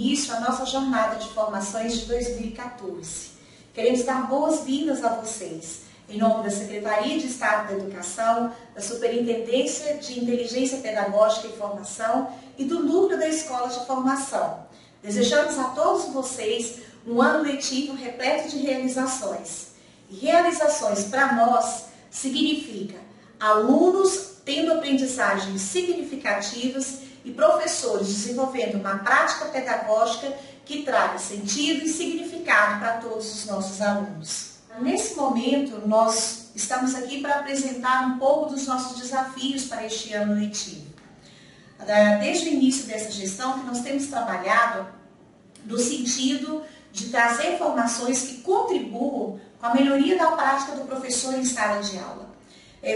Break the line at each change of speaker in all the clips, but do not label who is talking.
início à nossa jornada de formações de 2014. Queremos dar boas-vindas a vocês, em nome da Secretaria de Estado da Educação, da Superintendência de Inteligência Pedagógica e Formação e do Núcleo da Escola de Formação. Desejamos a todos vocês um ano letivo repleto de realizações. E realizações para nós significa alunos tendo aprendizagens significativas e professores desenvolvendo uma prática pedagógica que traga sentido e significado para todos os nossos alunos. Nesse momento, nós estamos aqui para apresentar um pouco dos nossos desafios para este ano letivo. Desde o início dessa gestão, que nós temos trabalhado no sentido de trazer informações que contribuam com a melhoria da prática do professor em sala de aula.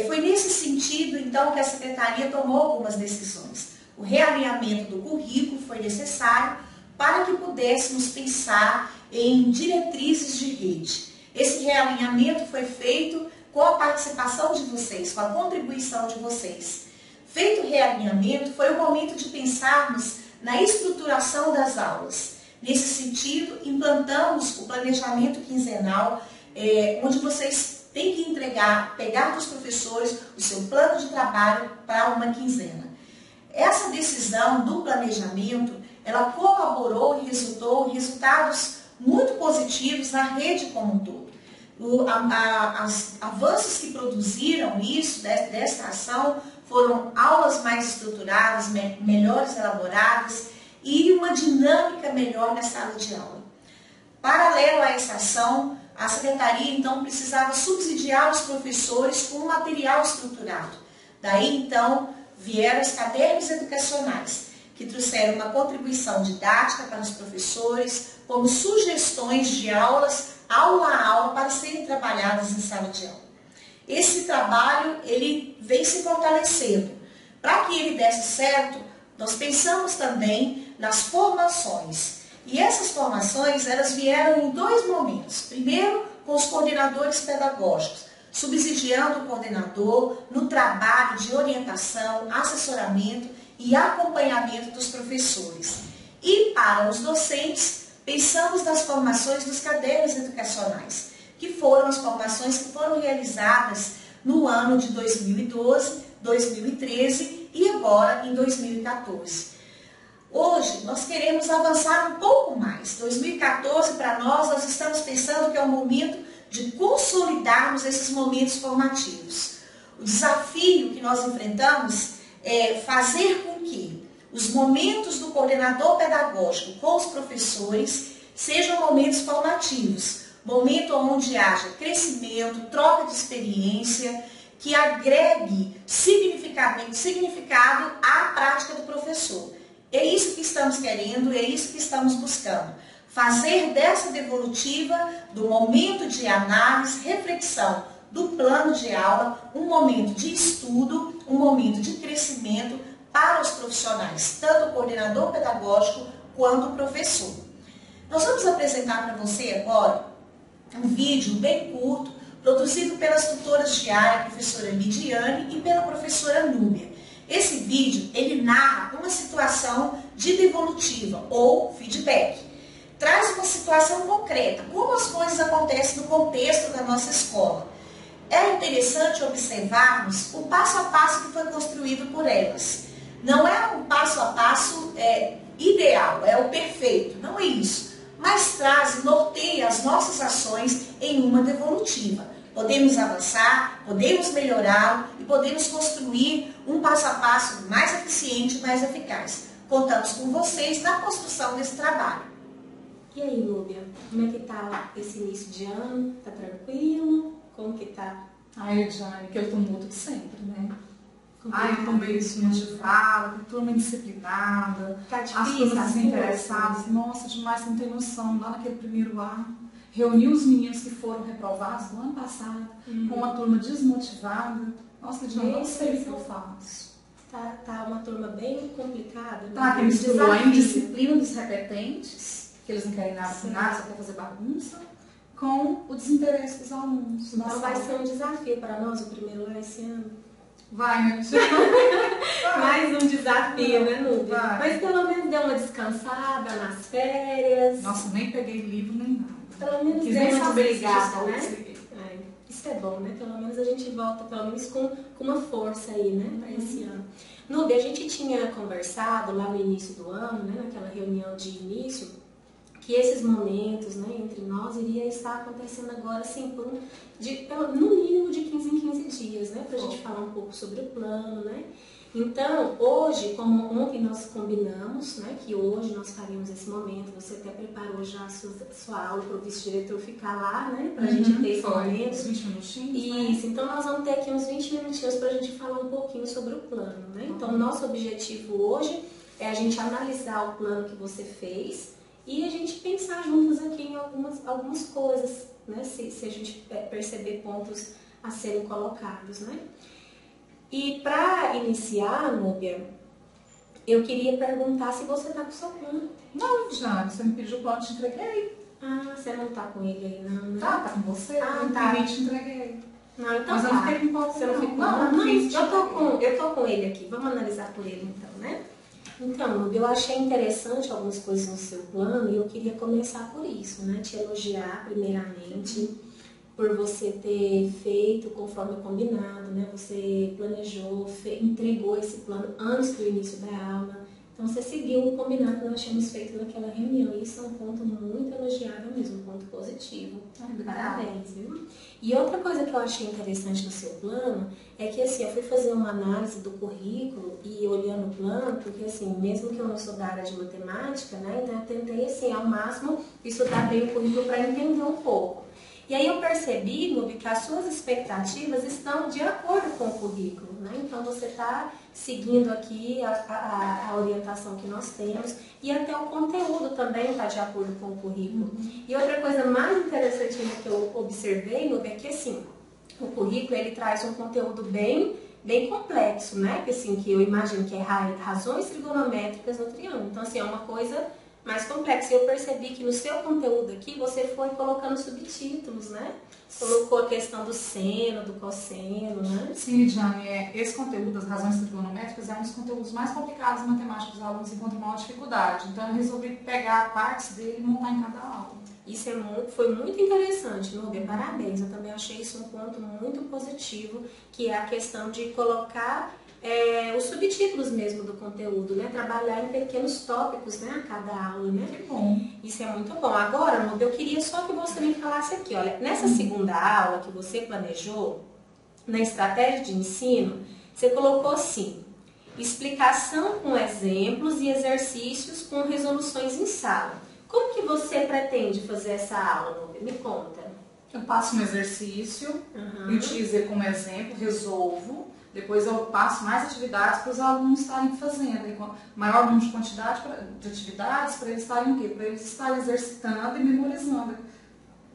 Foi nesse sentido, então, que a Secretaria tomou algumas decisões. O realinhamento do currículo foi necessário para que pudéssemos pensar em diretrizes de rede. Esse realinhamento foi feito com a participação de vocês, com a contribuição de vocês. Feito o realinhamento, foi o momento de pensarmos na estruturação das aulas. Nesse sentido, implantamos o planejamento quinzenal, onde vocês têm que pegar dos professores o seu plano de trabalho para uma quinzena. Essa decisão do planejamento, ela colaborou e resultou em resultados muito positivos na rede como um todo. Os avanços que produziram isso, desta ação, foram aulas mais estruturadas, melhores elaboradas e uma dinâmica melhor na sala de aula. Paralelo a essa ação, a Secretaria então precisava subsidiar os professores com um material estruturado. Daí então vieram os cadernos educacionais, que trouxeram uma contribuição didática para os professores, como sugestões de aulas, aula a aula, para serem trabalhadas em sala de aula. Esse trabalho, ele vem se fortalecendo. Para que ele desse certo, nós pensamos também nas formações. E essas formações, elas vieram em dois momentos. Primeiro, com os coordenadores pedagógicos, subsidiando o coordenador no trabalho de orientação, assessoramento e acompanhamento dos professores. E para os docentes, pensamos nas formações dos cadernos educacionais, que foram as formações que foram realizadas no ano de 2012, 2013 e agora em 2014. Hoje, nós queremos avançar um pouco mais. 2014, para nós estamos pensando que é o momento de consolidarmos esses momentos formativos. O desafio que nós enfrentamos é fazer com que os momentos do coordenador pedagógico com os professores sejam momentos formativos, momento onde haja crescimento, troca de experiência, que agregue significado à prática do professor. É isso que estamos querendo, é isso que estamos buscando. Fazer dessa devolutiva, do momento de análise, reflexão do plano de aula, um momento de estudo, um momento de crescimento para os profissionais, tanto o coordenador pedagógico quanto o professor. Nós vamos apresentar para você agora um vídeo bem curto, produzido pelas tutoras de área, a professora Lidiane e pela professora Núbia. Esse vídeo, ele narra uma situação de devolutiva ou feedback. Traz uma situação concreta, como as coisas acontecem no contexto da nossa escola. É interessante observarmos o passo a passo que foi construído por elas. Não é um passo a passo ideal, é o perfeito, não é isso. Mas traz e norteia as nossas ações em uma devolutiva. Podemos avançar, podemos melhorar e podemos construir um passo a passo mais eficiente e mais eficaz. Contamos com vocês na construção desse trabalho.
E aí, Núbia, como é que tá esse início de ano? Tá tranquilo? Como que tá?
Ai, Jane, que eu tumulto de sempre, né? Ai, eu tô meio desmotivada, turma indisciplinada,
Tá
as
difícil,
turmas desinteressadas. Nossa, demais, você não tem noção. Lá naquele primeiro ano, reuni os meninos que foram reprovados no ano passado, com uma turma desmotivada. Nossa, Jane, não sei o que eu faço.
Tá uma turma bem complicada.
Tá, que misturou a indisciplina dos repetentes, que eles não querem nada com nada, só quer fazer bagunça, com o desinteresse dos alunos.
Então vai ser um desafio para nós o primeiro ano esse ano.
Vai, né?
Mais um desafio, né, Núbia?
Vai.
Mas pelo menos deu uma descansada nas férias.
Nossa, nem peguei livro nem nada.
Pelo menos
Quis
deu
nem
uma
saber
desligada, né?
desliguei.
Ai, isso é bom, né? Pelo menos a gente volta, pelo menos com uma força aí, né? Para esse ano. Núbia, a gente tinha conversado lá no início do ano, né? Naquela reunião de início, que esses momentos, né, entre nós iria estar acontecendo agora, assim, no mínimo de 15 em 15 dias, né? Pra gente falar um pouco sobre o plano, né? Então, hoje, como ontem nós combinamos, né, que hoje nós faríamos esse momento, você até preparou já a sua aula para o vice-diretor ficar lá, né, pra gente ter esse momento.
Uns 20 minutinhos,
Isso, então nós vamos ter aqui uns 20 minutinhos pra gente falar um pouquinho sobre o plano, né? Então, o nosso objetivo hoje é a gente analisar o plano que você fez e a gente pensar juntos aqui em algumas coisas, né, se a gente perceber pontos a serem colocados, né? E para iniciar, Núbia, eu queria perguntar se você está com o seu plano.
Não, Jane, você me pediu o plano, te entreguei.
Ah, você não está com ele aí, não, né?
Tá com você?
Ah, tá.
Eu te entreguei.
Não, então
Mas eu
tá.
não fiquei com qual
Você não ficou?
Não, fiz.
Eu tô com ele aqui. Vamos analisar por ele então, né? Então, Núbia, eu achei interessante algumas coisas no seu plano e eu queria começar por isso, né? Te elogiar primeiramente por você ter feito conforme combinado, né? Você planejou, entregou esse plano antes do início da aula. Então, você seguiu o combinado que nós tínhamos feito naquela reunião. E isso é um ponto muito elogiável mesmo, um ponto positivo. Parabéns, viu? E outra coisa que eu achei interessante no seu plano é que, assim, eu fui fazer uma análise do currículo e olhando o plano, porque, assim, mesmo que eu não sou da área de matemática, né? Então, eu tentei, assim, ao máximo, estudar bem o currículo para entender um pouco. E aí eu percebi, Núbia, que as suas expectativas estão de acordo com o currículo, né? Então você está seguindo aqui a orientação que nós temos e até o conteúdo também está de acordo com o currículo. E outra coisa mais interessante ainda que eu observei, Núbia, é que assim, o currículo ele traz um conteúdo bem complexo, né? Que, assim, que eu imagino que é razões trigonométricas no triângulo. Então, assim, é uma coisa mais complexo. E eu percebi que no seu conteúdo aqui você foi colocando subtítulos, né? Colocou a questão do seno, do cosseno, né?
Sim, Jane, esse conteúdo das razões trigonométricas é um dos conteúdos mais complicados em matemática que os alunos encontram maior dificuldade. Então eu resolvi pegar partes dele e montar em cada aula.
Isso foi muito interessante, Núbia, parabéns. Eu também achei isso um ponto muito positivo, que é a questão de colocar os subtítulos mesmo do conteúdo, né? Trabalhar em pequenos tópicos, né? A cada aula, né?
Que bom.
Isso é muito bom. Agora, Núbia, eu queria só que você me falasse aqui, olha, nessa segunda aula que você planejou, na estratégia de ensino, você colocou assim, explicação com exemplos e exercícios com resoluções em sala. Como que você pretende fazer essa aula, Núbia? Me conta.
Eu passo um exercício, utilizo ele como exemplo, resolvo. Depois eu passo mais atividades para os alunos estarem fazendo. Maior número de quantidade de atividades para eles estarem o quê? Para eles estarem exercitando e memorizando.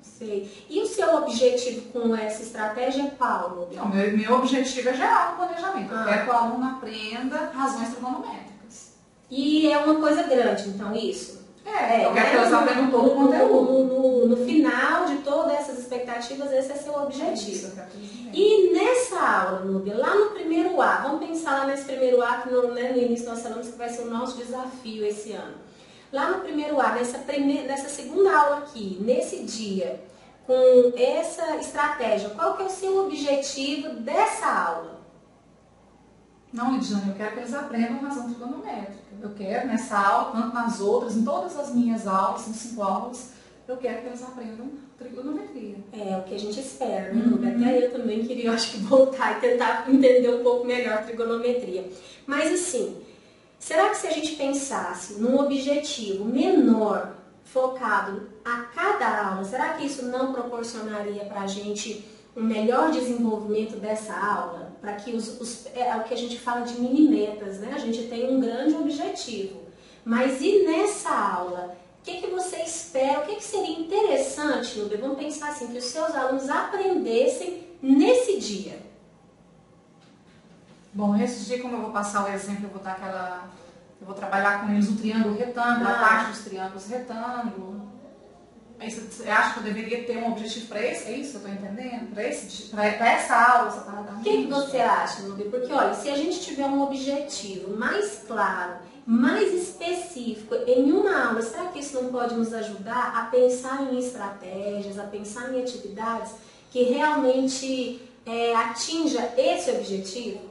Sei. E o seu objetivo com essa estratégia é qual, Núbia?
Não, meu objetivo é gerar um planejamento. Eu quero que o aluno aprenda razões trigonométricas.
E é uma coisa grande, então, isso?
Eu quero que eles aprendam todo o conteúdo.
No final de todas essas expectativas, esse é seu objetivo. E nessa aula, Núbia, lá no primeiro A, vamos pensar lá nesse primeiro A, que no início nós falamos que vai ser o nosso desafio esse ano. Lá no primeiro A, nessa segunda aula aqui, nesse dia, com essa estratégia, qual que é o seu objetivo dessa aula?
Não, Lidiane, eu quero que eles aprendam razão trigonométrica. Eu quero, nessa aula, tanto nas outras, em todas as minhas aulas, em 5 aulas, eu quero que eles aprendam trigonometria.
É o que a gente espera, né, Núbia? Até eu também queria, eu acho que, voltar e tentar entender um pouco melhor a trigonometria. Mas, assim, será que se a gente pensasse num objetivo menor, focado a cada aula, será que isso não proporcionaria para a gente um melhor desenvolvimento dessa aula? Para que é o que a gente fala de mini metas, né? A gente tem um grande objetivo. Mas e nessa aula? O que você espera? O que seria interessante, Núbia? Vamos pensar assim, que os seus alunos aprendessem nesse dia.
Bom, nesse dia, como eu vou passar o exemplo, eu vou trabalhar com eles o triângulo retângulo, a parte dos triângulos retângulo. Aí você acha que eu deveria ter um objetivo para esse? É isso que eu estou entendendo? Para essa aula, você está dando?
O que você acha, Nubia? Porque, olha, se a gente tiver um objetivo mais claro, mais específico em uma aula, será que isso não pode nos ajudar a pensar em estratégias, a pensar em atividades que realmente atinja esse objetivo?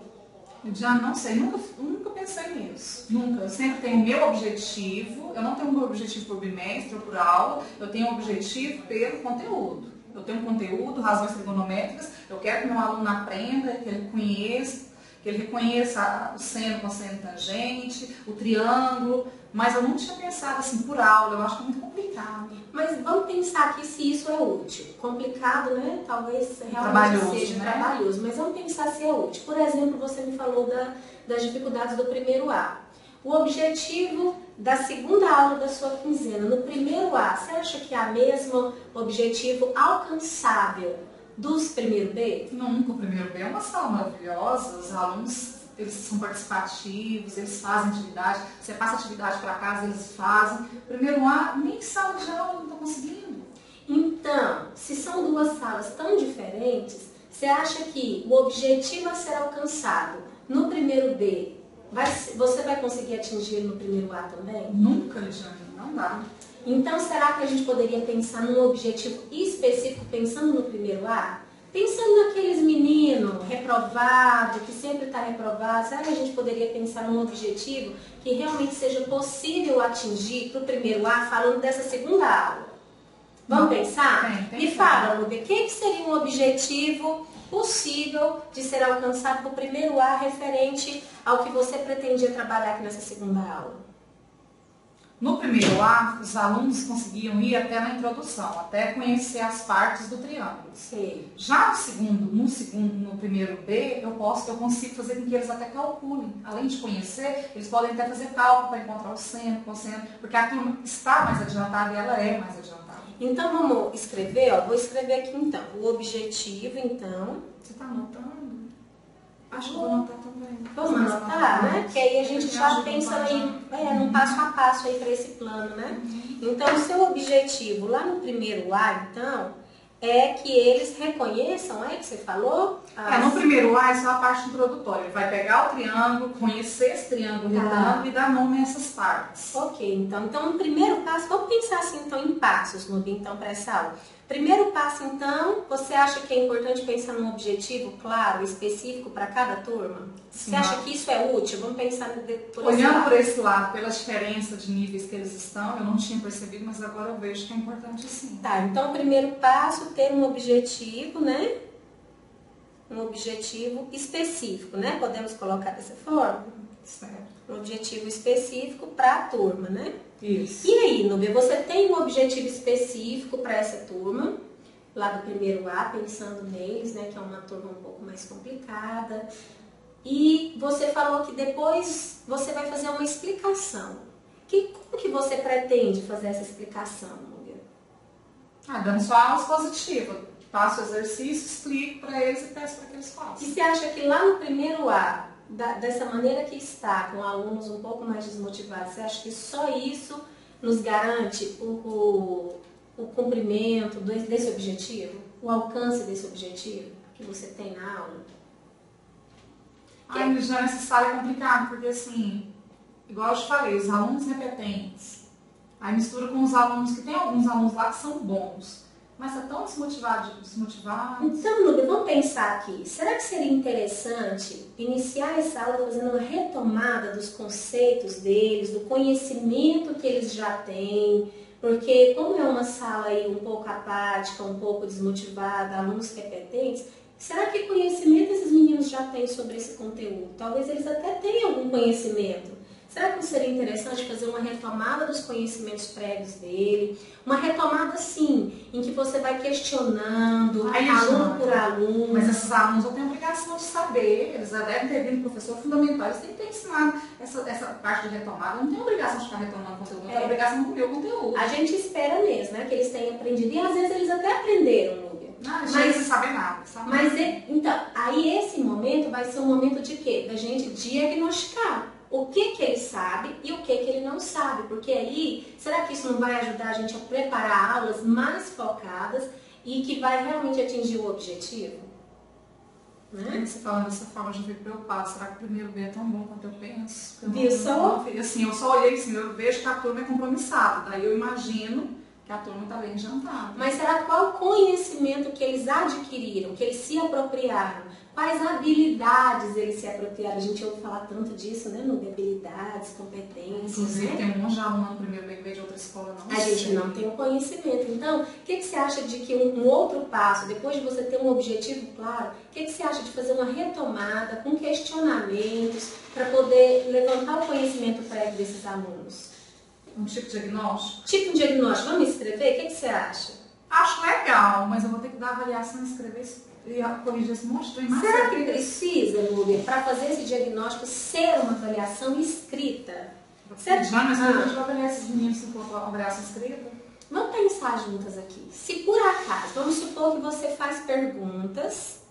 Eu já não sei, nunca pensei nisso. Nunca. Eu sempre tenho o meu objetivo, eu não tenho o meu objetivo por bimestre ou por aula, eu tenho um objetivo pelo conteúdo. Eu tenho um conteúdo, razões trigonométricas, eu quero que meu aluno aprenda, que ele reconheça o seno com a seno tangente, o triângulo, mas eu não tinha pensado assim por aula, eu acho que é muito complicado.
Mas vamos pensar aqui se isso é útil. Complicado, né? Talvez realmente seja trabalhoso, mas vamos pensar se é útil. Por exemplo, você me falou das dificuldades do primeiro A. O objetivo da segunda aula da sua quinzena, no primeiro A, você acha que é o mesmo objetivo alcançável dos primeiro B?
Nunca. O primeiro B é uma sala maravilhosa, os alunos eles são participativos, eles fazem atividade, você passa atividade para casa, eles fazem. Primeiro A, nem sala de aula não está conseguindo.
Então, se são duas salas tão diferentes, você acha que o objetivo a ser alcançado no primeiro B, você vai conseguir atingir no primeiro A também?
Nunca, Ligiane, não dá.
Então, será que a gente poderia pensar num objetivo específico pensando no primeiro A? Pensando naqueles meninos reprovados, que sempre está reprovado, será que a gente poderia pensar num objetivo que realmente seja possível atingir para o primeiro A, falando dessa segunda aula? Vamos pensar?
Tem
Me fala, Nubia, o que seria um objetivo possível de ser alcançado para o primeiro A referente ao que você pretendia trabalhar aqui nessa segunda aula?
No primeiro A, os alunos conseguiam ir até na introdução, até conhecer as partes do triângulo.
Sim.
Já no primeiro B, eu consigo fazer com que eles até calculem. Além de conhecer, eles podem até fazer cálculo para encontrar o seno, cosseno, porque a turma está mais adiantada e ela é mais adiantada.
Então vamos escrever, ó. Vou escrever aqui então. O objetivo, então.
Você está anotando? Acho que vou anotar também.
Vamos anotar, né? Que aí a gente já pensa num passo a passo aí para esse plano, né? Então, o seu objetivo lá no primeiro A, então, é que eles reconheçam, que você falou?
No primeiro A é só a parte introdutória. Ele vai pegar o triângulo, conhecer esse triângulo retângulo e dar nome a essas partes.
Ok, então no primeiro passo, vamos pensar assim então em passos, Nubia, então, para essa aula. Primeiro passo, então, você acha que é importante pensar num objetivo claro, específico para cada turma? Sim. Você acha que isso é útil? Vamos pensar por
olhando por esse lado, pela diferença de níveis que eles estão, eu não tinha percebido, mas agora eu vejo que é importante sim.
Tá, então o primeiro passo, ter um objetivo, né? Um objetivo específico, né? Podemos colocar dessa forma?
Certo.
Um objetivo específico para a turma, né?
Isso.
E aí, Nubia, você tem um objetivo específico para essa turma, lá do primeiro A, pensando neles, né? Que é uma turma um pouco mais complicada. E você falou que depois você vai fazer uma explicação. Como que você pretende fazer essa explicação, Nubia?
Dando só aulas positivas. Faço o exercício, explico para eles e peço para que eles façam.
E você acha que lá no primeiro A, dessa maneira que está, com alunos um pouco mais desmotivados, você acha que só isso nos garante o cumprimento desse objetivo? O alcance desse objetivo que você tem na aula?
Já nessa sala é complicado, porque assim, igual eu te falei, os alunos repetentes, aí mistura com os alunos que tem alguns alunos lá que são bons, mas tá tão desmotivados.
Então, Nubia, vamos pensar aqui. Será que seria interessante iniciar essa aula fazendo uma retomada dos conceitos deles, do conhecimento que eles já têm? Porque como é uma sala aí um pouco apática, um pouco desmotivada, alunos repetentes, será que conhecimento esses meninos já têm sobre esse conteúdo? Talvez eles até tenham algum conhecimento. Será que não seria interessante fazer uma retomada dos conhecimentos prévios dele? Uma retomada, sim, em que você vai questionando, aluno por aluno.
Mas esses alunos já têm a obrigação de saber, eles já devem ter vindo professor fundamental, eles têm que ter ensinado essa parte de retomada. Não tem obrigação de ficar retomando conteúdo, não tem obrigação de comer o conteúdo.
A gente espera mesmo, né, que eles tenham aprendido, e às vezes eles até aprenderam, Nubia.
Mas não sabem nada.
Então, aí esse momento vai ser um momento de quê? Da gente diagnosticar. o que ele sabe e o que ele não sabe. Porque aí, será que isso não vai ajudar a gente a preparar aulas mais focadas e que vai realmente atingir o objetivo? Né?
Você falando dessa forma, eu já fico preocupada. Será que o primeiro B é tão bom quanto eu penso?
Viu só?
Assim, eu só olhei assim, eu vejo que a turma é compromissada. Daí eu imagino que a turma está bem adiantada.
Mas será qual o conhecimento que eles adquiriram, que eles se apropriaram? Quais habilidades eles se apropriaram? A gente ouve falar tanto disso, né? No habilidades, competências.
Inclusive,
né?
tem um monte de aluno no primeiro B que veio de outra escola, não
A gente não tem o conhecimento. Então, o que você acha de que um outro passo, depois de você ter um objetivo claro, o que você acha de fazer uma retomada com questionamentos para poder levantar o conhecimento prévio desses alunos?
Um tipo de diagnóstico?
Tipo de diagnóstico. Vamos escrever? O que você acha?
Acho legal, mas eu vou ter que dar avaliação, escrever e corrigir esse monte de trem.
Será que precisa, Núbia, para fazer esse diagnóstico, ser uma avaliação escrita?
Mas como a gente vai avaliar esses meninos se for uma avaliação escrita?
Vamos pensar juntas aqui. Se por acaso, vamos supor que você faz perguntas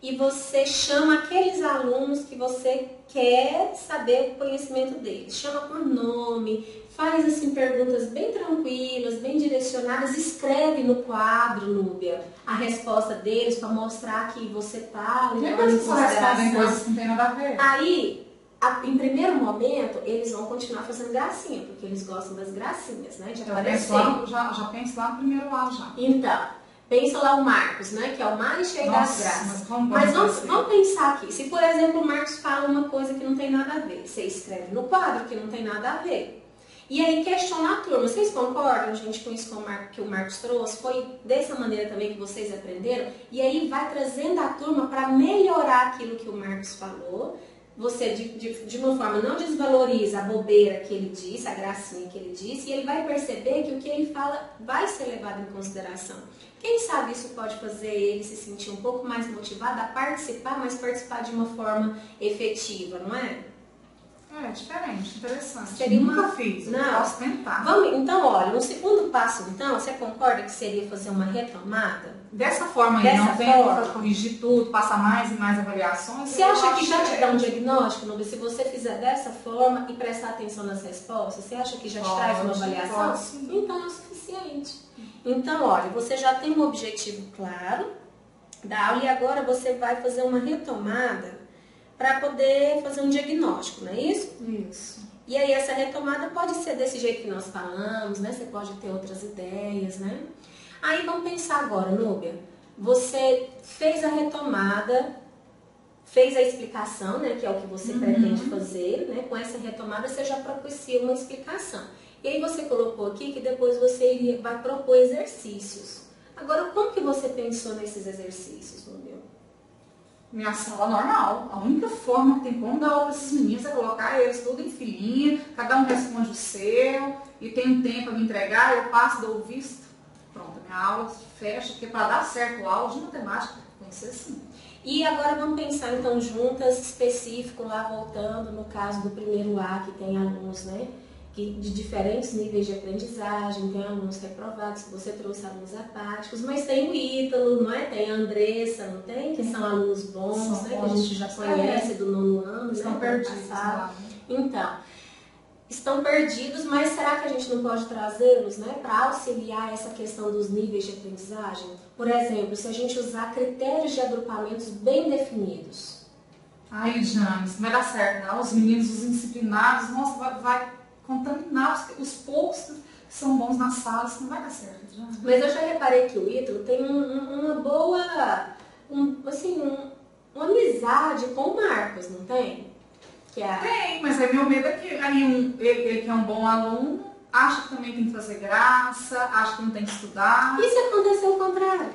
e você chama aqueles alunos que você quer saber o conhecimento deles. Chama por nome, faz assim perguntas bem tranquilas, bem direcionadas, escreve no quadro, Núbia, a resposta deles para mostrar que você está
levando em consideração coisas que não tem nada a ver.
Aí, em primeiro momento, eles vão continuar fazendo gracinha, porque eles gostam das gracinhas, né? De aparecer.
Já penso lá no primeiro A já.
Então, pensa lá o Marcos, né? Que é o mais cheio das graças. Mas vamos pensar aqui. Se, por exemplo, o Marcos fala uma coisa que não tem nada a ver, você escreve no quadro que não tem nada a ver. E aí questiona a turma. Vocês concordam, gente, com isso que o Marcos trouxe? Foi dessa maneira também que vocês aprenderam? E aí vai trazendo a turma para melhorar aquilo que o Marcos falou. Você, de uma forma, não desvaloriza a bobeira que ele disse, a gracinha que ele disse, e ele vai perceber que o que ele fala vai ser levado em consideração. Quem sabe isso pode fazer ele se sentir um pouco mais motivado a participar, mas participar de uma forma efetiva, não é?
É diferente, interessante.
Seria
Nunca fiz,
não.
Posso tentar.
Então, olha, no segundo passo, então, você concorda que seria fazer uma retomada?
Dessa forma aí, não tem para corrigir tudo, passar mais e mais avaliações.
Você acha que já te dá um diagnóstico, Nubia? Se você fizer dessa forma e prestar atenção nas respostas, você acha que já te traz uma avaliação?
Sim.
Então é o suficiente. Então, olha, você já tem um objetivo claro da aula e agora você vai fazer uma retomada para poder fazer um diagnóstico, não é isso?
Isso.
E aí essa retomada pode ser desse jeito que nós falamos, né? Você pode ter outras ideias, né? Aí vamos pensar agora, Núbia. Você fez a retomada, fez a explicação, né? Que é o que você pretende fazer, né? Com essa retomada você já propicia uma explicação. E aí você colocou aqui que depois você vai propor exercícios. Agora, como que você pensou nesses exercícios, Núbia?
Minha sala normal. A única forma que tem como dar aula para esses meninos é colocar eles tudo em filinha, cada um responde o seu, e tem um tempo para me entregar, eu passo, dou o visto. Pronto, a minha aula fecha, porque para dar certo a aula de matemática tem que ser assim.
E agora vamos pensar então juntas, específico lá, voltando no caso do primeiro A, que tem alunos, né? De diferentes níveis de aprendizagem, tem alunos reprovados, que você trouxe alunos apáticos, mas tem o Ítalo, não é? Tem a Andressa, não tem? Que são alunos bons, né? Que a gente já conhece do nono ano,
estão
né?
perdidos lá.
Então, estão perdidos, mas será que a gente não pode trazê-los, né? Para auxiliar essa questão dos níveis de aprendizagem? Por exemplo, se a gente usar critérios de agrupamentos bem definidos.
Aí, James, não vai dar certo, não. Os meninos, os indisciplinados, nossa, vai contaminar os poucos que são bons nas salas, não vai dar certo. Já.
Mas eu já reparei que o Ítalo tem uma boa, uma amizade com o Marcos, não tem?
Tem, mas aí meu medo é que aí ele que é um bom aluno, acha que também tem que fazer graça, acha que não tem que estudar.
E se acontecer o contrário?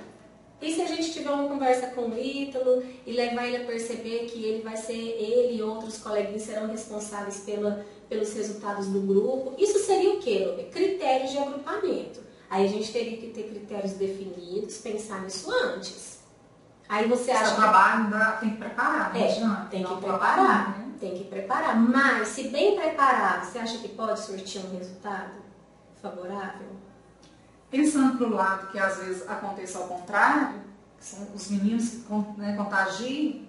E se a gente tiver uma conversa com o Ítalo e levar ele a perceber que ele e outros coleguinhas serão responsáveis pelos resultados do grupo? Isso seria o quê, Lúbia? Critérios de agrupamento. Aí a gente teria que ter critérios definidos, pensar nisso antes. Aí você acha
que o trabalho tem que preparar, né?
Tem que preparar, né? Tem que preparar. Mas, se bem preparado, você acha que pode surtir um resultado favorável?
Pensando para o lado que às vezes aconteça ao contrário, que são os meninos que contagiam,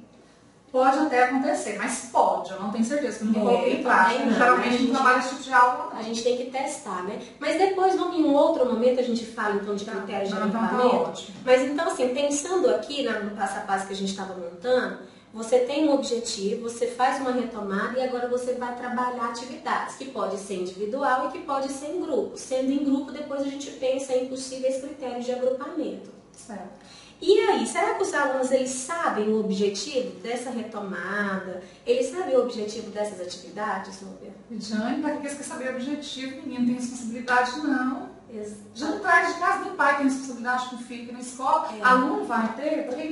Pode até acontecer, mas pode, eu não tenho certeza, que eu nunca coloquei em prática. Geralmente não trabalha esse tipo de aula.
A gente tem que testar, né? Mas depois, em um outro momento, a gente fala então de critérios de agrupamento. Mas então, assim, pensando aqui no passo a passo que a gente estava montando, você tem um objetivo, você faz uma retomada e agora você vai trabalhar atividades, que pode ser individual e que pode ser em grupo. Sendo em grupo, depois a gente pensa em possíveis critérios de agrupamento.
Certo.
E aí, será que os alunos eles sabem o objetivo dessa retomada? Eles sabem o objetivo dessas atividades, Núbia?
Jane, para que eles querem saber o objetivo? Menino não tem responsabilidade, não. Já não traz de casa do pai, tem responsabilidade com o filho, na escola. Aluno vai ter, porque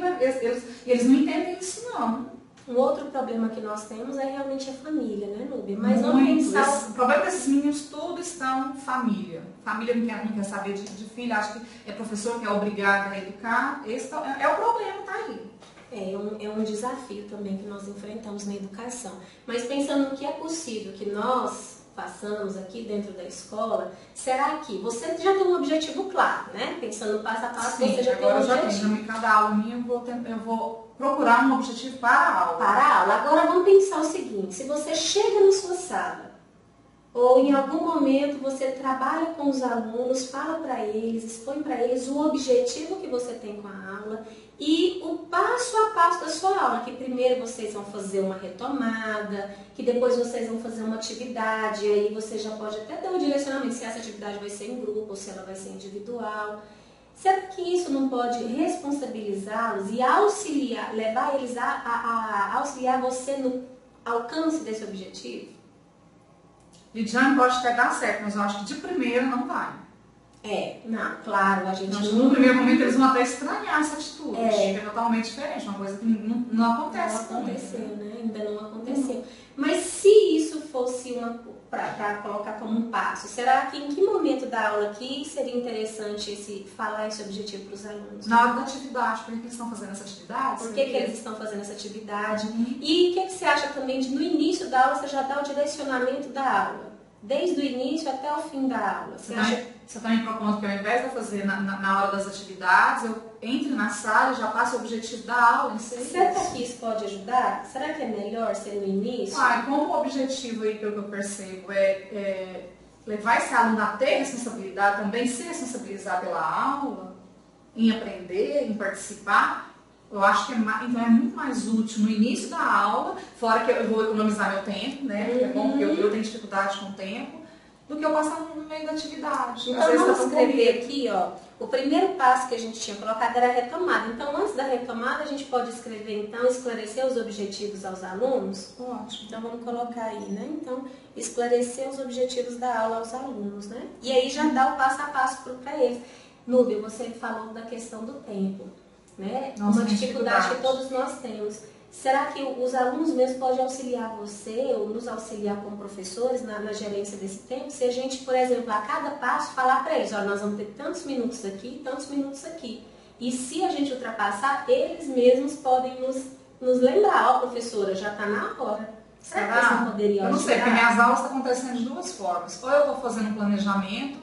eles não entendem isso, não.
Um outro problema que nós temos é realmente a família, né, Núbia? Mas vamos pensar...
O problema desses meninos, tudo estão família. Família não quer saber de filho, acha que é professor que é obrigado a educar. Esse é o problema, tá aí.
É um desafio também que nós enfrentamos na educação. Mas pensando no que é possível que nós façamos aqui dentro da escola, será que você já tem um objetivo claro, né? Pensando passo a passo,
sim,
você já tem um objetivo.
Sim, agora cada aula minha eu vou procurar um objetivo para a aula.
Para a aula. Agora vamos pensar o seguinte, se você chega na sua sala, ou em algum momento você trabalha com os alunos, fala para eles, expõe para eles o objetivo que você tem com a aula e o passo a passo da sua aula, que primeiro vocês vão fazer uma retomada, que depois vocês vão fazer uma atividade, aí você já pode até dar um direcionamento se essa atividade vai ser em grupo ou se ela vai ser individual. Será que isso não pode responsabilizá-los e auxiliar, levar eles a auxiliar você no alcance desse objetivo?
Lidiane pode até dar certo, mas eu acho que de primeira não vai.
Não, claro, a gente
no primeiro momento eles vão até estranhar essa atitude, que é totalmente diferente, uma coisa que não acontece.
Não aconteceu, né? Ainda não aconteceu. Mas se isso fosse para colocar como um passo, será que em que momento da aula aqui seria interessante falar esse objetivo para os alunos?
Na hora da atividade, por que eles estão fazendo essa atividade?
Por que eles estão fazendo essa atividade? E o que você acha também de no início da aula você já dá o direcionamento da aula? Desde o início até o fim da aula.
Você está me propondo que ao invés de eu fazer na hora das atividades, eu entre na sala e já passo o objetivo da aula em si?
Será que isso pode ajudar? Será que é melhor ser no início?
Como o objetivo aí, pelo que eu percebo, é levar esse aluno a ter responsabilidade também, se responsabilizar pela aula, em aprender, em participar, eu acho que então é muito mais útil no início da aula, fora que eu vou economizar meu tempo, né? É bom porque eu tenho dificuldade com o tempo, do que eu passar no meio da atividade.
Então vamos escrever aqui, ó, o primeiro passo que a gente tinha colocado era a retomada. Então antes da retomada a gente pode escrever, então, esclarecer os objetivos aos alunos?
Ótimo.
Então vamos colocar aí, né? Então, esclarecer os objetivos da aula aos alunos, né? E aí já dá o passo a passo para eles. Núbia, você falou da questão do tempo, né? Uma dificuldade que todos nós temos. Será que os alunos mesmo podem auxiliar você ou nos auxiliar como professores na gerência desse tempo? Se a gente, por exemplo, a cada passo falar para eles, olha, nós vamos ter tantos minutos aqui, tantos minutos aqui. E se a gente ultrapassar, eles mesmos podem nos lembrar, ó, professora, já está na hora. Será que eles não poderiam ajudar?
Eu não sei, porque minhas aulas estão acontecendo de duas formas. Ou eu estou fazendo um planejamento,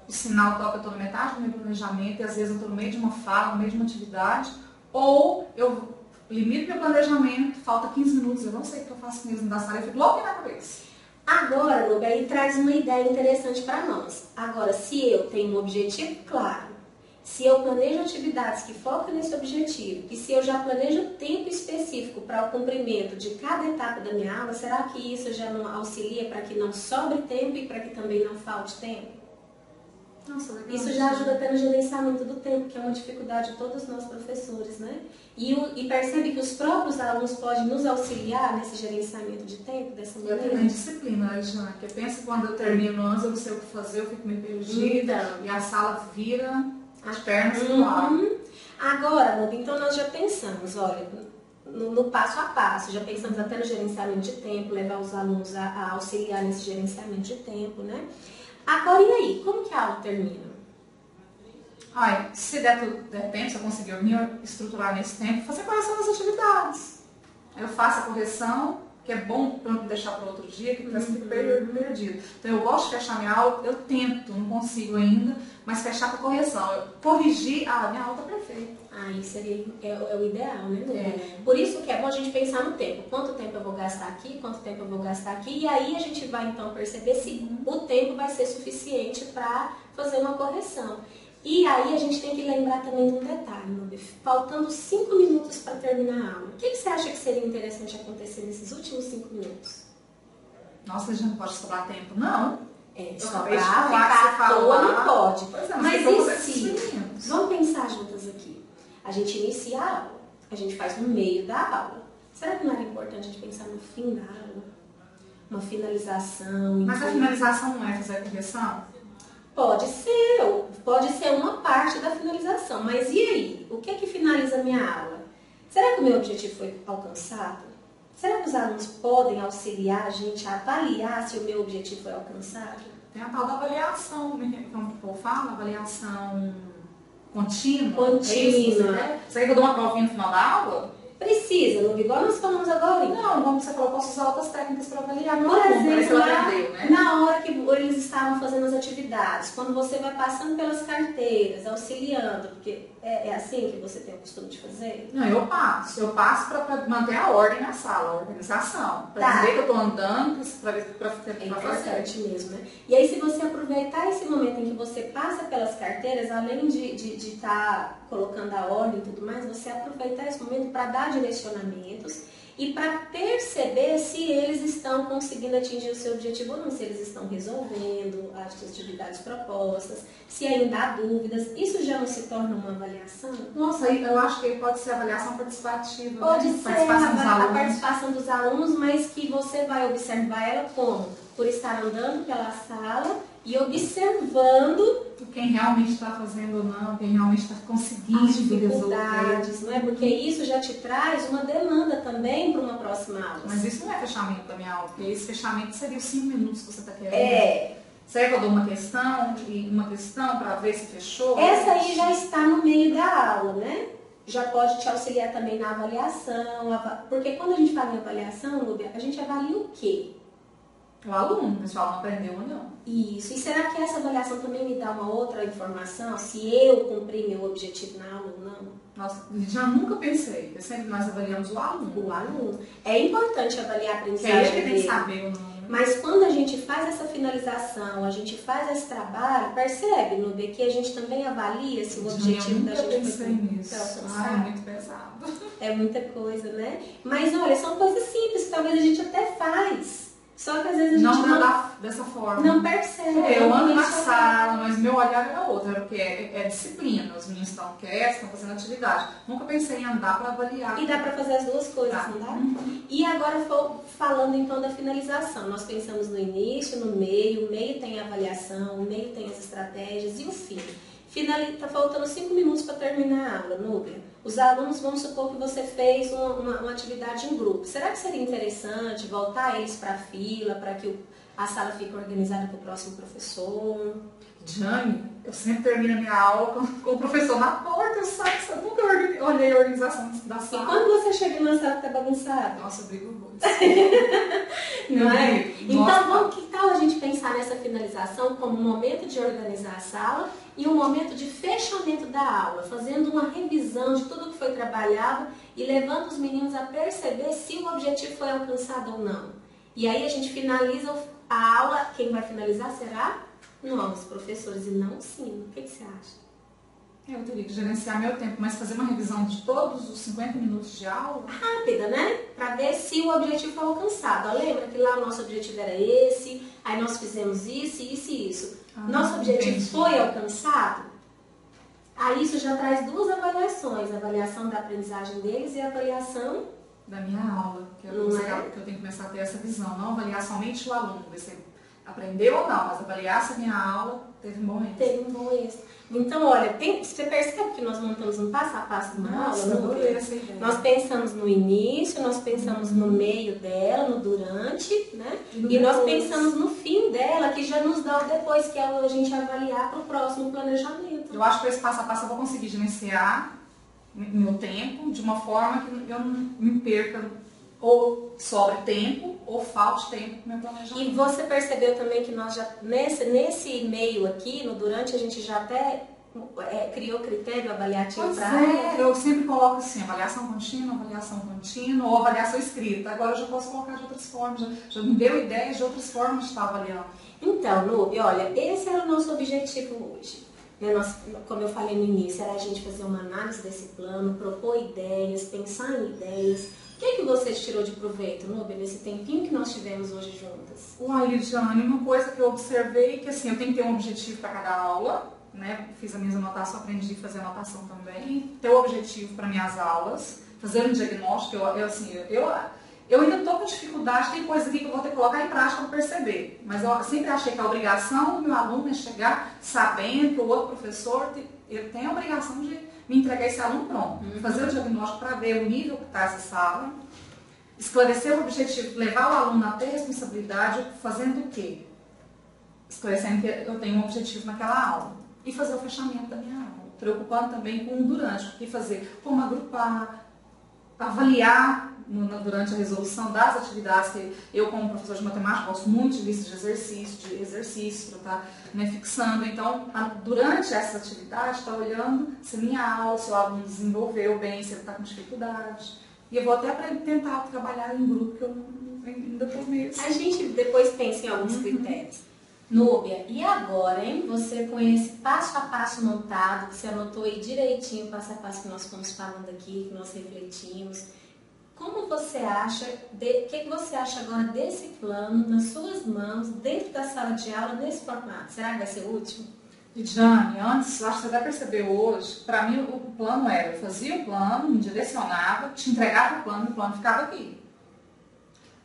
o sinal toca, eu estou na metade do meu planejamento, e às vezes eu estou no meio de uma fala, no meio de uma atividade, ou eu limito meu planejamento, falta 15 minutos, eu não sei o que eu faço mesmo da sala, eu fico logo na cabeça.
Agora, Núbia, aí traz uma ideia interessante para nós. Agora, se eu tenho um objetivo claro, se eu planejo atividades que focam nesse objetivo, e se eu já planejo tempo específico para o cumprimento de cada etapa da minha aula, será que isso já não auxilia para que não sobre tempo e para que também não falte tempo?
Nossa,
isso já ajuda até no gerenciamento do tempo, que é uma dificuldade de todos nós professores, né? E percebe que os próprios alunos podem nos auxiliar nesse gerenciamento de tempo, dessa maneira?
Eu tenho disciplina, né, Jana? Eu penso que quando eu termino antes, eu não sei o que fazer, eu fico meio perdida, e a sala vira as pernas pro lado.
Agora, Núbia, então nós já pensamos, olha, no passo a passo, já pensamos até no gerenciamento de tempo, levar os alunos a auxiliar nesse gerenciamento de tempo, né? Agora, e aí? Como que a aula termina?
Se der tempo, se eu conseguir me estruturar nesse tempo, fazer correção das atividades. Eu faço a correção, que é bom para não deixar para outro dia, que parece que fica perdido. Então eu gosto de fechar minha aula, eu tento, não consigo ainda, mas fechar com a correção. Eu corrigir, minha aula está perfeita.
Aí seria o ideal, né?
É.
Por isso que é bom a gente pensar no tempo. Quanto tempo eu vou gastar aqui, quanto tempo eu vou gastar aqui, e aí a gente vai então perceber se o tempo vai ser suficiente para fazer uma correção. E aí a gente tem que lembrar também de um detalhe, Nubia. Faltando 5 minutos para terminar a aula. O que você acha que seria interessante acontecer nesses últimos 5 minutos?
Nossa, a gente não pode sobrar tempo, não.
Só para ficar à toa não pode.
Pois é,
mas
e
se... Vamos pensar juntas aqui. A gente inicia a aula, a gente faz no meio da aula. Será que não era importante a gente pensar no fim da aula? Uma finalização?
Mas a finalização não é fazer a correção?
Pode ser uma parte da finalização. Mas e aí? O que é que finaliza a minha aula? Será que o meu objetivo foi alcançado? Será que os alunos podem auxiliar a gente a avaliar se o meu objetivo foi alcançado?
Tem a tal da avaliação, como o povo fala, avaliação contínua.
Contínua.
Você quer que eu dou uma provinha no final da aula?
Precisa, não igual nós falamos agora.
Não, como você falou, eu posso usar outras técnicas para avaliar.
Por exemplo,
né?
na hora que eles estavam fazendo as atividades, quando você vai passando pelas carteiras, auxiliando, porque é assim que você tem o costume de fazer?
Não, eu passo para manter a ordem na sala, a organização. Para ver que eu estou andando, para fazer.
É importante mesmo, né? E aí, se você aproveitar esse momento em que você passa pelas carteiras, além de estar colocando a ordem e tudo mais, você aproveitar esse momento para dar direcionamentos e para perceber se eles estão conseguindo atingir o seu objetivo ou não, se eles estão resolvendo as atividades propostas, se ainda há dúvidas. Isso já não se torna uma avaliação?
Nossa, eu acho que pode ser avaliação participativa.
Pode
né?
ser a participação dos alunos, mas que você vai observar ela como? Por estar andando pela sala e observando
quem realmente está fazendo ou não, quem realmente está conseguindo
as dificuldades, não é? Porque isso já te traz uma demanda também para uma próxima aula.
Mas isso não é fechamento da minha aula, porque esse fechamento seria os 5 minutos que você está querendo. Será que eu dou uma questão para ver se fechou?
Essa aí já está no meio da aula, né? Já pode te auxiliar também na avaliação, porque quando a gente fala em avaliação, Nubia, a gente avalia o quê?
O aluno, o pessoal não aprendeu ou não.
Isso. E será que essa avaliação também me dá uma outra informação? Se eu cumpri meu objetivo na aula ou não?
Nossa, já nunca pensei. Sempre nós avaliamos o aluno.
O aluno. É importante avaliar a
Que
aprendizagem
é ele que tem
dele.
que saber ou não.
Mas quando a gente faz essa finalização, a gente faz esse trabalho, percebe, Nubia, que a gente também avalia se o objetivo da gente
foi nisso.
alcançado.
É muito pesado.
É muita coisa, né? Mas olha, são coisas simples que talvez a gente até faz. Só que às vezes a gente
dessa forma.
não percebe.
Eu ando na sala, mas meu olhar era outro, porque é disciplina. Os meninos estão quietos, estão fazendo atividade. Nunca pensei em andar para avaliar.
E dá para fazer as duas coisas, não dá? E agora falando então da finalização. Nós pensamos no início, no meio. O meio tem a avaliação, o meio tem as estratégias e o fim. Está faltando 5 minutos para terminar a aula, Nubia. Os alunos, vamos supor que você fez uma atividade em grupo. Será que seria interessante voltar eles para a fila, para que a sala fique organizada para o próximo professor?
Jane, eu sempre termino a minha aula com o professor na porta, eu nunca olhei a organização da sala.
E quando você chega numa sala que está bagunçada?
Nossa, eu brigo muito.
Não é? Então, que tal a gente pensar nessa finalização como um momento de organizar a sala e um momento de fechamento da aula, fazendo uma revisão de tudo que foi trabalhado e levando os meninos a perceber se o objetivo foi alcançado ou não. E aí a gente finaliza a aula, quem vai finalizar será nós, professores, e não o sino. O que você acha?
Eu teria que gerenciar meu tempo, mas fazer uma revisão de todos os 50 minutos de aula?
Rápida, né? Para ver se o objetivo foi alcançado. Ó, lembra que lá o nosso objetivo era esse, aí nós fizemos isso, isso e isso. Nosso objetivo foi alcançado? Aí isso já traz duas avaliações, a avaliação da aprendizagem deles e a avaliação
da minha aula, que eu tenho que começar a ter essa visão, não avaliar somente o aluno, ver se ele aprendeu ou não, mas avaliar se a minha aula teve um bom êxito.
Teve um bom êxito. Então, olha, você percebe que nós montamos um passo a passo de uma aula? Nós pensamos no início, nós pensamos no meio dela, no durante, né? E nós pensamos no fim dela, que já nos dá o depois, que é a gente avaliar para o próximo planejamento.
Eu acho que esse passo a passo eu vou conseguir gerenciar meu tempo de uma forma que eu não me perca ou sobre tempo, ou falte tempo para o meu planejamento.
E você percebeu também que nós já, nesse meio aqui, no durante, a gente já até criou critério avaliativo para ela?
Eu sempre coloco assim, avaliação contínua, ou avaliação escrita. Agora eu já posso colocar de outras formas, já me deu ideias de outras formas de estar avaliando.
Então, Nube, olha, esse era o nosso objetivo hoje. Como eu falei no início, era a gente fazer uma análise desse plano, propor ideias, pensar em ideias. O que você tirou de proveito, Nube, nesse tempinho que nós tivemos hoje juntas?
Uai, Lidiane, uma coisa que eu observei, que assim, eu tenho que ter um objetivo para cada aula, né? Fiz as minhas anotações, aprendi a fazer anotação também, ter um objetivo para minhas aulas, fazer um diagnóstico, eu ainda estou com dificuldade, tem coisa aqui que eu vou ter que colocar em prática para perceber, mas eu sempre achei que a obrigação do meu aluno é chegar sabendo que o outro professor ele tem a obrigação de me entregar esse aluno pronto, fazer o diagnóstico para ver o nível que está essa sala, esclarecer o objetivo, levar o aluno a ter responsabilidade, fazendo o quê? Esclarecendo que eu tenho um objetivo naquela aula e fazer o fechamento da minha aula, preocupando também com o durante, o que fazer, como agrupar, avaliar durante a resolução das atividades, que eu como professor de matemática gosto muito de lista de exercícios para estar fixando. Então, durante essa atividade, está olhando se minha aula, se o aluno desenvolveu bem, se ele está com dificuldade. E eu vou até tentar trabalhar em grupo, que eu ainda estou meio assim.
A gente depois pensa em alguns critérios. Núbia, e agora, hein? Você com esse passo a passo montado, que você anotou aí direitinho, passo a passo que nós fomos falando aqui, que nós refletimos. Como você acha, o que você acha agora desse plano nas suas mãos, dentro da sala de aula, nesse formato? Será que vai ser útil?
Lidiane, antes, acho que você até percebeu hoje, para mim o plano era, eu fazia o plano, me direcionava, te entregava o plano ficava aqui.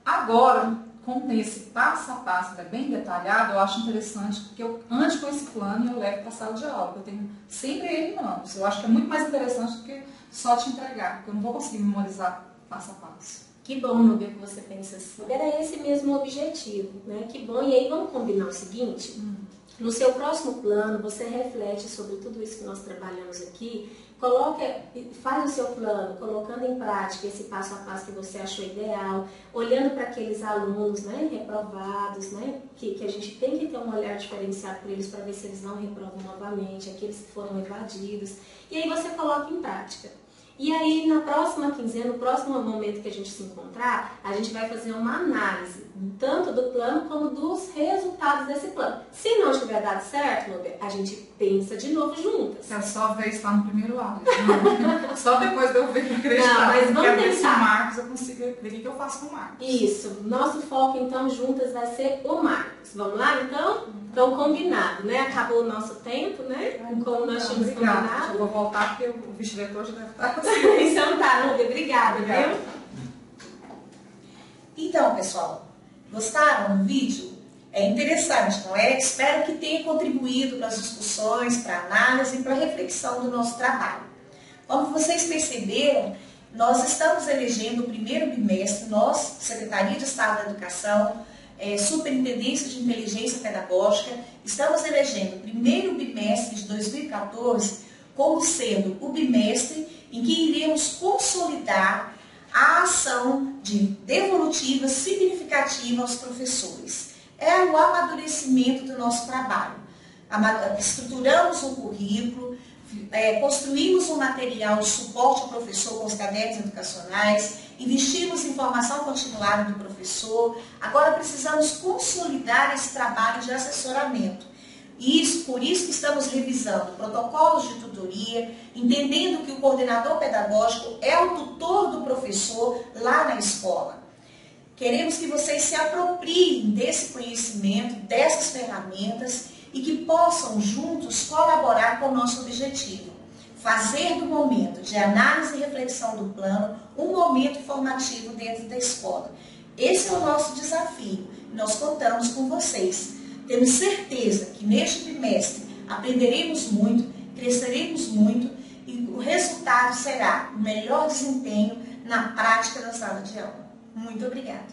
Agora, como tem esse passo a passo, que é bem detalhado, eu acho interessante, porque eu ando com esse plano e eu levo para a sala de aula, eu tenho sempre ele em mãos. Eu acho que é muito mais interessante do que só te entregar, porque eu não vou conseguir memorizar passo a passo.
Que bom, Núbia, que você pensa assim. Era esse mesmo objetivo, né? Que bom. E aí vamos combinar o seguinte? No seu próximo plano, você reflete sobre tudo isso que nós trabalhamos aqui, faz o seu plano, colocando em prática esse passo a passo que você achou ideal, olhando para aqueles alunos, né, reprovados, né, que a gente tem que ter um olhar diferenciado para eles para ver se eles não reprovam novamente, aqueles que foram evadidos, e aí você coloca em prática. E aí, na próxima quinzena, no próximo momento que a gente se encontrar, a gente vai fazer uma análise, tanto do plano como dos resultados desse plano. Se não tiver dado certo, Núbia, a gente pensa de novo juntas.
É só ver isso lá no primeiro aula. Só depois de eu ver que acreditar.
Não, mas vamos
ver se o
tentar.
Marcos, eu consigo ver o que eu faço com o Marcos.
Isso. Nosso foco, então, juntas vai ser o Marcos. Vamos lá, então? Então, combinado, né? Acabou o nosso tempo, né? Como nós tínhamos combinado.
Eu vou voltar porque o vice-diretor já deve estar assim.
Então tá, Núbia, obrigada, viu?
Então, pessoal, gostaram do vídeo? É interessante, não é? Espero que tenha contribuído para as discussões, para a análise e para a reflexão do nosso trabalho. Como vocês perceberam, nós estamos elegendo o primeiro bimestre, nós, Secretaria de Estado da Educação, Superintendência de Inteligência Pedagógica, estamos elegendo o primeiro bimestre de 2014 como sendo o bimestre em que iremos consolidar a ação de devolutiva significativa aos professores. É o amadurecimento do nosso trabalho. Estruturamos um currículo, construímos um material de suporte ao professor com os cadernos educacionais, investimos em formação continuada do professor. Agora precisamos consolidar esse trabalho de assessoramento. Por isso que estamos revisando protocolos de tutoria, entendendo que o coordenador pedagógico é o tutor do professor lá na escola. Queremos que vocês se apropriem desse conhecimento, dessas ferramentas e que possam juntos colaborar com o nosso objetivo. Fazer do momento de análise e reflexão do plano um momento formativo dentro da escola. Esse é o nosso desafio. Nós contamos com vocês. Temos certeza que neste bimestre aprenderemos muito, cresceremos muito e o resultado será o melhor desempenho na prática da sala de aula. Muito obrigada.